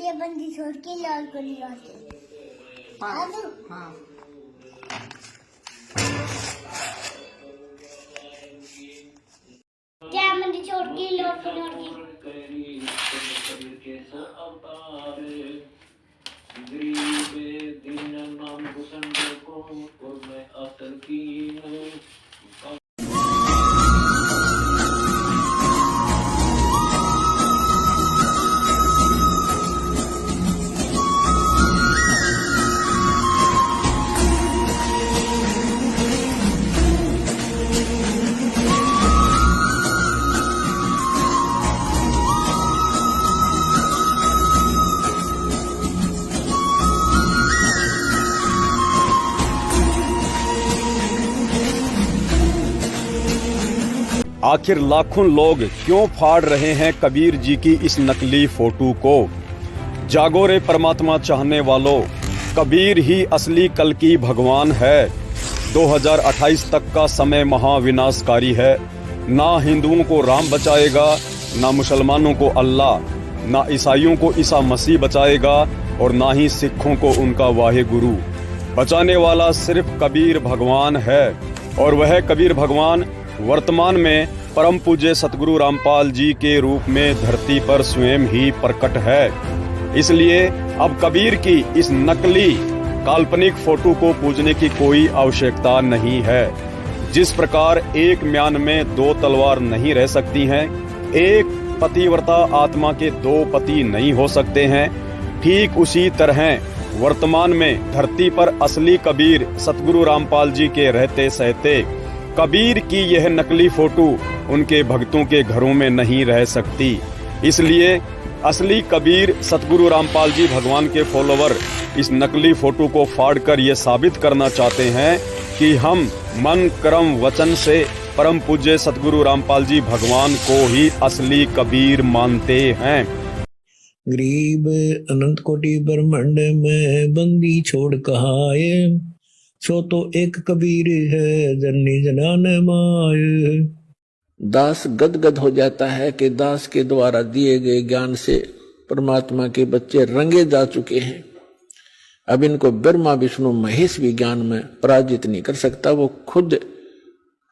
ये बंदी छोड़ के लाल को निकालते हाँ हाँ क्या बंदी छोड़ के लाल को निकालती आखिर लाखों लोग क्यों फाड़ रहे हैं कबीर जी की इस नकली फोटो को। जागो रे परमात्मा चाहने वालों, कबीर ही असली कल की भगवान है। 2028 तक का समय महाविनाशकारी है। ना हिंदुओं को राम बचाएगा, ना मुसलमानों को अल्लाह, ना ईसाइयों को ईसा मसीह बचाएगा और ना ही सिखों को उनका वाहे गुरु। बचाने वाला सिर्फ कबीर भगवान है और वह कबीर भगवान वर्तमान में परम पूज्य सतगुरु रामपाल जी के रूप में धरती पर स्वयं ही प्रकट है। इसलिए अब कबीर की इस नकली काल्पनिक फोटो को पूजने की कोई आवश्यकता नहीं है। जिस प्रकार एक म्यान में दो तलवार नहीं रह सकती हैं, एक पतिव्रता आत्मा के दो पति नहीं हो सकते हैं, ठीक उसी तरह वर्तमान में धरती पर असली कबीर सतगुरु रामपाल जी के रहते सहते कबीर की यह नकली फोटो उनके भक्तों के घरों में नहीं रह सकती। इसलिए असली कबीर सतगुरु रामपाल जी भगवान के फॉलोवर इस नकली फोटो को फाड़कर ये साबित करना चाहते हैं कि हम मन कर्म वचन से परम पूज्य सतगुरु रामपाल जी भगवान को ही असली कबीर मानते हैं। गरीब अनंत कोटि ब्रह्मांड में बंदी छोड़ कहाए, सो तो एक कबीर है जननी जनान माए। दास गदगद हो जाता है कि दास के द्वारा दिए गए ज्ञान से परमात्मा के बच्चे रंगे जा चुके हैं। अब इनको ब्रह्मा विष्णु महेश भी ज्ञान में पराजित नहीं कर सकता, वो खुद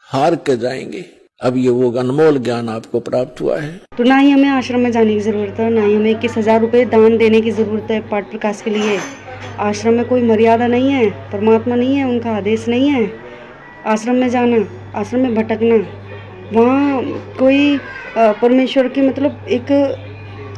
हार के जाएंगे। अब ये वो अनमोल ज्ञान आपको प्राप्त हुआ है। तो ना ही हमें आश्रम में जाने की जरूरत है, ना ही हमें 21,000 रुपये दान देने की जरूरत है पाठ प्रकाश के लिए। आश्रम में कोई मर्यादा नहीं है, परमात्मा नहीं है, उनका आदेश नहीं है आश्रम में जाना, आश्रम में भटकना। वहाँ कोई परमेश्वर की मतलब एक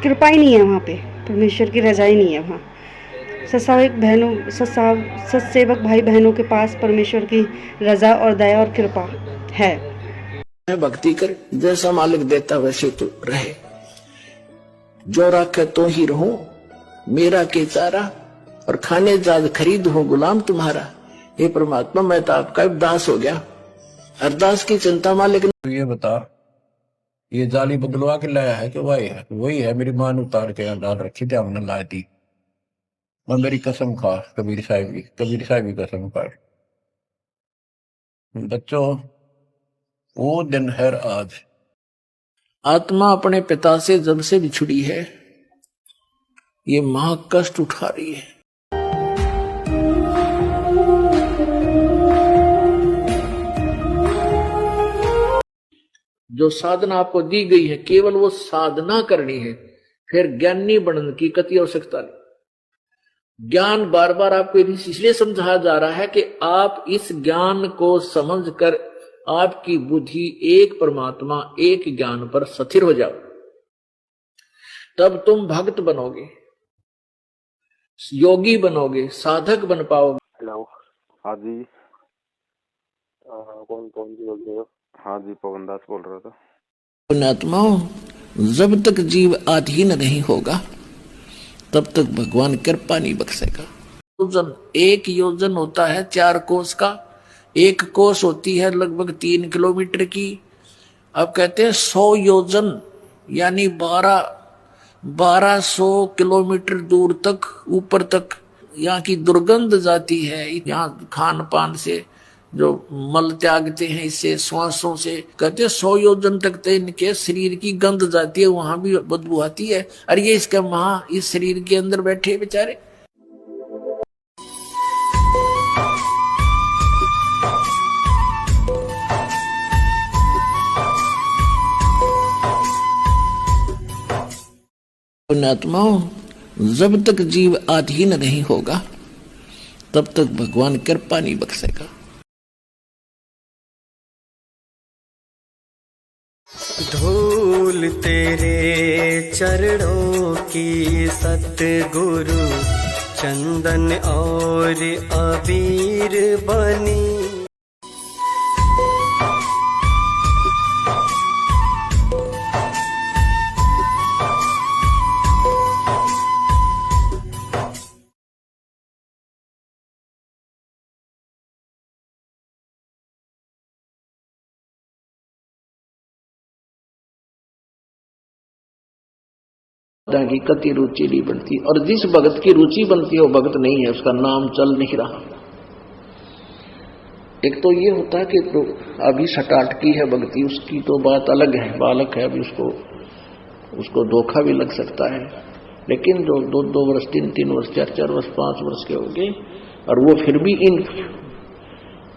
कृपा ही नहीं है, वहाँ पे परमेश्वर की रजा ही नहीं है। वहाँ सत्साविक बहनों सत्सेवक भाई बहनों के पास परमेश्वर की रजा और दया और कृपा है। भक्ति कर, जैसा मालिक देता वैसे तो रहे, जो रखे तो ही रहूं, मेरा के चारा और खाने जाद खरीद हो गुलाम तुम्हारा। हे परमात्मा, मैं तो आपका दास हो गया। अरदास की चिंता मालिक। तो ये बता, ये जाली बदलवा के लाया है कि वही है? मेरी मां ने उतार के डाल रखी थी, हमने ला दी। और मेरी कसम खा कबीर साहिब की कसम खा। बच्चों, वो दिन है आज। आत्मा अपने पिता से जब से बिछुड़ी है, ये मां कष्ट उठा रही है। जो साधना आपको दी गई है, केवल वो साधना करनी है, फिर ज्ञानी बनने की कति आवश्यकता नहीं। ज्ञान बार बार आपको इसलिए समझाया जा रहा है कि आप इस ज्ञान को समझकर आपकी बुद्धि एक परमात्मा एक ज्ञान पर स्थिर हो जाओ, तब तुम भक्त बनोगे, योगी बनोगे, साधक बन पाओगे। हेलो, हाँ जी, कौन जी बोल रहे हो? हाँ जी, पवन दास बोल रहा था। पुण्यात्माओं, जब तक जीव अधीन नहीं होगा तब तक भगवान कृपा नहीं बख्शेगा। योजन, एक योजन होता है 4 कोस का, एक कोस होती है लगभग 3 किलोमीटर की। अब कहते हैं 100 योजन यानी 1200 किलोमीटर दूर तक ऊपर तक यहाँ की दुर्गंध जाती है। यहाँ खान पान से जो मल त्यागते हैं इससे, श्वासों से, कहते 100 योजन तक तो इनके शरीर की गंध जाती है, वहां भी बदबू आती है। अरे ये इसके वहां इस शरीर के अंदर बैठे बेचारे। पुण्यात्माओं, जब तक जीव अधीन नहीं होगा तब तक भगवान कृपा नहीं बख्शेगा। धूल तेरे चरणों की सतगुरु, चंदन और अबीर बनी। की कति रुचि नहीं बनती, और जिस भगत की रुचि बनती है वो भगत नहीं है, उसका नाम चल नहीं रहा। एक तो ये होता है कि तो अभी सटाट की है भक्ति, उसकी तो बात अलग है, बालक है, अभी उसको धोखा भी लग सकता है। लेकिन जो 2 वर्ष 3 वर्ष 4 वर्ष 5 वर्ष के हो गए और वो फिर भी इन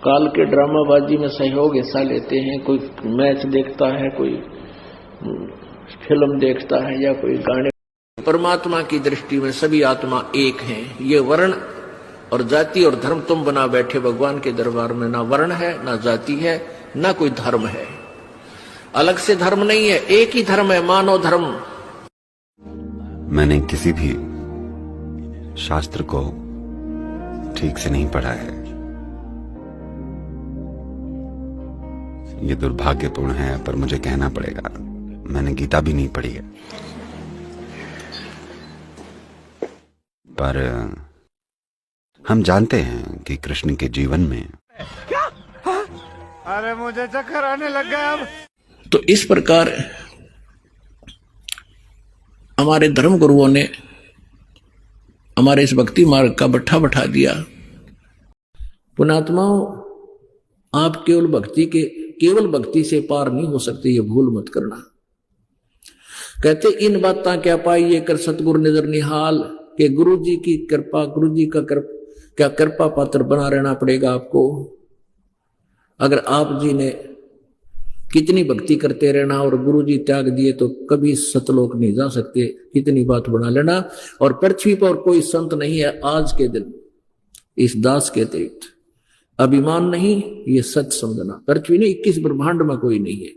काल के ड्रामाबाजी में सहयोग हिस्सा लेते हैं, कोई मैच देखता है, कोई फिल्म देखता है या कोई गाने। परमात्मा की दृष्टि में सभी आत्मा एक हैं। ये वर्ण और जाति और धर्म तुम बना बैठे भगवान के दरबार में, ना वर्ण है, ना जाति है, ना कोई धर्म है, अलग से धर्म नहीं है, एक ही धर्म है, मानव धर्म। मैंने किसी भी शास्त्र को ठीक से नहीं पढ़ा है। ये दुर्भाग्यपूर्ण है, पर मुझे कहना पड़ेगा, मैंने गीता भी नहीं पढ़ी है। पर हम जानते हैं कि कृष्ण के जीवन में क्या? अरे मुझे चक्कर आने लग गया अब। तो इस प्रकार हमारे धर्म गुरुओं ने हमारे इस भक्ति मार्ग का बट्ठा बैठा दिया। पुण्यात्माओं, आप केवल भक्ति से पार नहीं हो सकते, ये भूल मत करना। कहते इन बातें क्या पाइए कर सतगुरु नजर निहाल, कि गुरु जी की कृपा, गुरु जी का क्या कृपा पात्र बना रहना पड़ेगा आपको। अगर आप जी ने कितनी भक्ति करते रहना और गुरु जी त्याग दिए तो कभी सतलोक नहीं जा सकते, कितनी बात बना लेना। और पृथ्वी पर कोई संत नहीं है आज के दिन इस दास के अतिरिक्त। अभिमान नहीं, ये सच समझना। पृथ्वी ने 21 ब्रह्मांड में कोई नहीं है।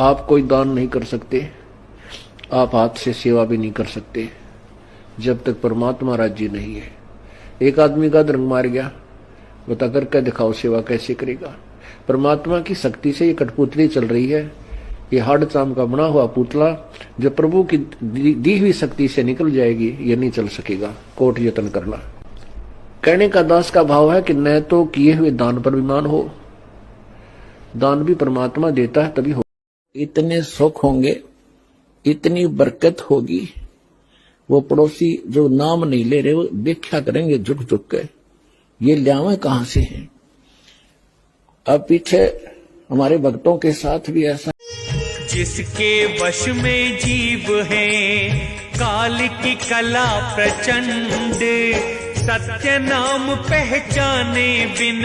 आप कोई दान नहीं कर सकते, आप हाथ से सेवा भी नहीं कर सकते जब तक परमात्मा राज्य नहीं है। एक आदमी का धर्म मार गया, बता करके दिखाओ सेवा कैसे करेगा। परमात्मा की शक्ति से ये कठपुतली चल रही है, ये हाड़ चाम का बना हुआ पुतला जो प्रभु की दी हुई शक्ति से निकल जाएगी, ये नहीं चल सकेगा। कोट यत्न करना। कहने का दास का भाव है कि न तो किए हुए दान पर विमान हो, दान भी परमात्मा देता है तभी हो। इतने सुख होंगे, इतनी बरकत होगी, वो पड़ोसी जो नाम नहीं ले रहे वो देखा करेंगे झुक झुक के, ये ल्यावे कहां से है। अब पीछे हमारे भक्तों के साथ भी ऐसा, जिसके वश में जीव है काल की कला प्रचंड, सत्य नाम पहचाने बिन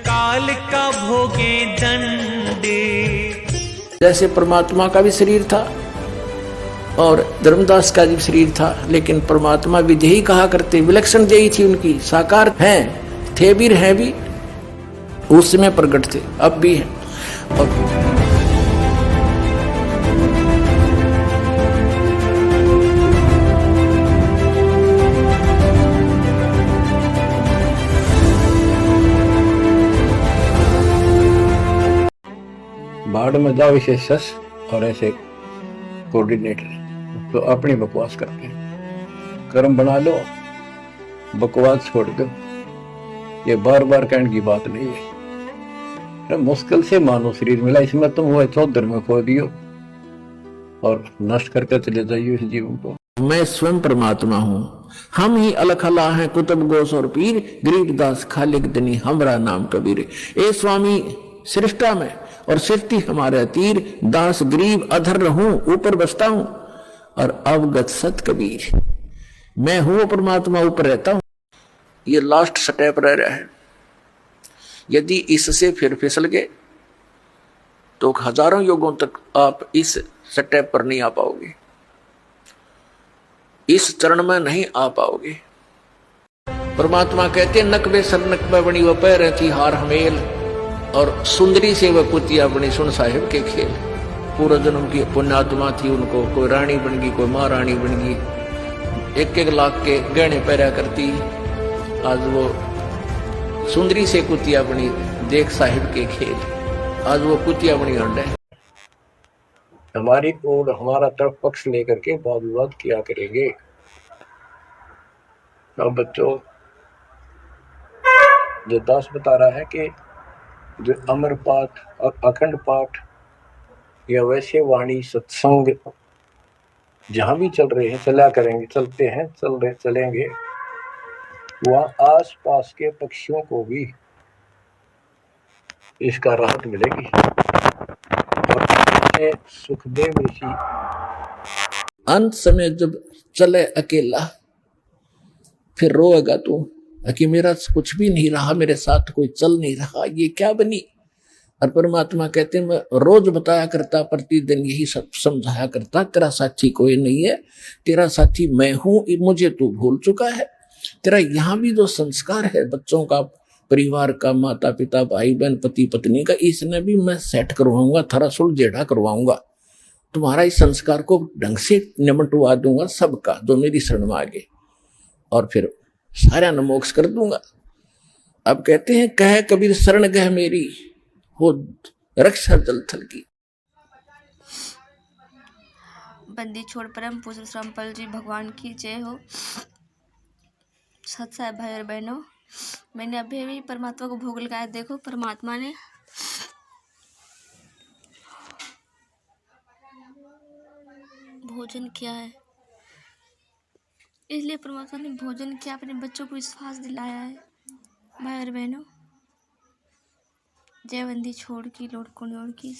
काल का भोगे दंड। जैसे परमात्मा का भी शरीर था और धर्मदास का भी शरीर था, लेकिन परमात्मा विधेयी कहा करते, विलक्षण देही थी उनकी, साकार हैं, थे भी हैं भी, उस समय प्रकट थे, अब भी हैं। और बाढ़ में जाओ इसे सस और ऐसे कोऑर्डिनेटर तो अपनी बकवास करते हैं। कर्म बना लो, बकवास छोड़ दो। ये बार बार कहने की बात नहीं है। मुश्किल से मानो शरीर मिला, इसमें तुम वो चौधर में खो दियो और नष्ट करके चले जाइए इस जीवन को। मैं स्वयं परमात्मा हूं, हम ही अलखला हैं कुतुब गोस और पीर, गरीबदास खालिक दनी हमरा नाम कबीर। ए स्वामी सृष्टा में और सृष्टि हमारे तीर, दास गरीब अधर रहूं ऊपर बसता हूं और अवगत सत कबीर। मैं हूं परमात्मा ऊपर रहता हूं। ये लास्ट स्टेप रह रहा है। यदि इससे फिर फिसल गए तो हजारों युगों तक आप इस स्टेप पर नहीं आ पाओगे, इस चरण में नहीं आ पाओगे। परमात्मा कहते नकबे सर नकबे बनी वह पैर थी हार हमेल, और सुंदरी से वह कुतिया बनी सुन साहिब के खेल। पूर्व जन्म की पुण्यात्मा थी, उनको कोई रानी बन गई, कोई महारानी बन गई, 1-1 लाख के गहने पहरा करती। आज वो सुंदरी से कुतिया बनी, देख साहिब के खेल। आज वो कुतिया बनी अंडा है। हमारी ओर हमारा तरफ पक्ष लेकर के वाद विवाद किया करेंगे। अब बच्चों, जो दास बता रहा है कि जो अमर पाठ और अखंड पाठ या वैसे वाणी सत्संग जहां भी चल रहे हैं, चला करेंगे, चलते हैं, चलेंगे, वहां आस पास के पक्षियों को भी इसका राहत मिलेगी। और सुखदेव ऋषि अंत समय जब चले अकेला, फिर रोएगा तू कि मेरा कुछ भी नहीं रहा, मेरे साथ कोई चल नहीं रहा, ये क्या बनी। और परमात्मा कहते हैं मैं रोज बताया करता, प्रतिदिन यही सब समझाया करता, तेरा साथी कोई नहीं है, तेरा साथी मैं हूं, मुझे तू भूल चुका है। तेरा यहाँ भी जो संस्कार है बच्चों का, परिवार का, माता पिता भाई बहन पति पत्नी का, इसने भी मैं सेट करवाऊंगा, थरा सुलझेड़ा करवाऊंगा। तुम्हारा इस संस्कार को ढंग से निमटवा दूंगा सबका जो मेरी शरण में आगे, और फिर सारा न मोक्ष कर दूंगा। अब कहते हैं कह कबीर शरण गह मेरी, हो रक्षा जल थल की। बंदी छोड़ परम पूज्य श्रमपल जी भगवान की जय हो। सत साहब भाई और बहनों, मैंने अभी भी परमात्मा को भोग लगाया। देखो परमात्मा ने भोजन किया है, इसलिए परमात्मा ने भोजन किया, अपने बच्चों को विश्वास दिलाया है। भाई और बहनों, जय बंदी छोड़ की लोड को की।